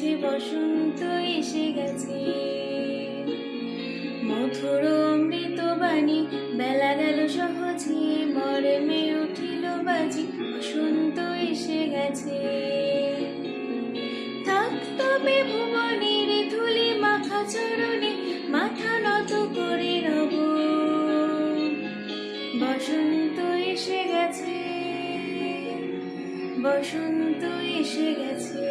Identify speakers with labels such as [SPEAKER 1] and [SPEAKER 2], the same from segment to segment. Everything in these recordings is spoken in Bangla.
[SPEAKER 1] গেছে, বসন্ত এসে গেছে। মধুর অমৃত বাণী বেলা গেল সহজে, মরমে উঠিল বাজি, বসন্ত এসে গেছে। থাক তবে ভুবনের ধুলি মাখা চরণে, মাথা নত করে রব, বসন্ত এসে গেছে, বসন্ত এসে গেছে।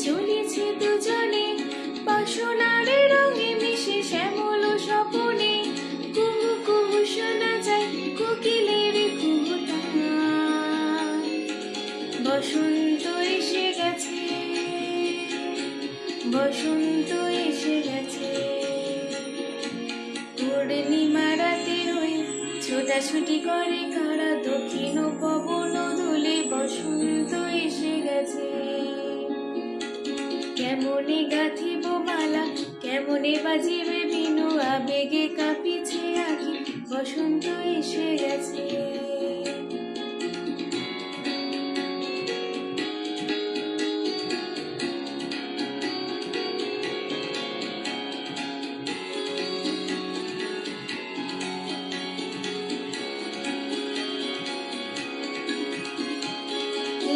[SPEAKER 1] চলেছে দুজনে বাসনার রঙে মিশে শ্যামল স্বপনে, কুহু কুহু শোনা যায় কোকিলের কুহুতান। বসন্ত এসে গেছে, বসন্ত এসে গেছে। পূর্ণিমা রাতে ওই ছোটাছুটি করে কারা, দক্ষিণ পবন দোলে, বসন্ত এসে গেছে। কেমনে গাঁথিব মালা, কেমনে বাজিবে বিনু, আবেগে কাঁপিছে আঁখি, বসন্ত এসে গেছে।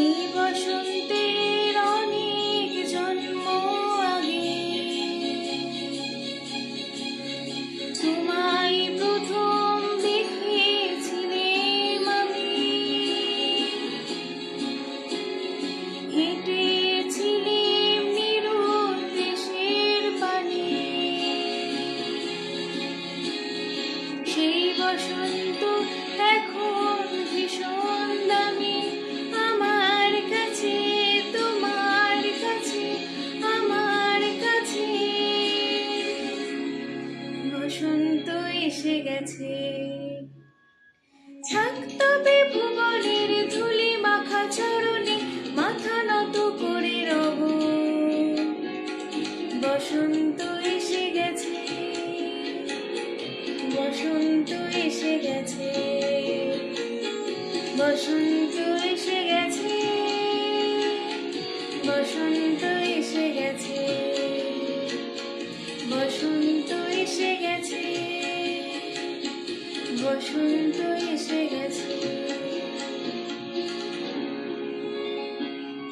[SPEAKER 1] এই বসন্তের অনেক জন্ম আগে, তোমায় প্রথম দেখেছিলাম আমি। হেঁটেছিলাম নিরুদ্দেশের দেশের পানে, সেই বসন্ত এখন ভীষণ দামি আমার কাছে, তোমার কাছে, আমার কাছে। বসন্ত এসে গেছে। থাক তবে ভুবনের ধুলি মাখা চরণে, মাথা নত করে রব, বসন্ত এসে গেছে, বসন্ত এসে গেছে, বসন্ত এসে গেছে, বসন্ত এসে গেছে, বসন্ত এসে গেছে, বসন্ত এসে গেছে।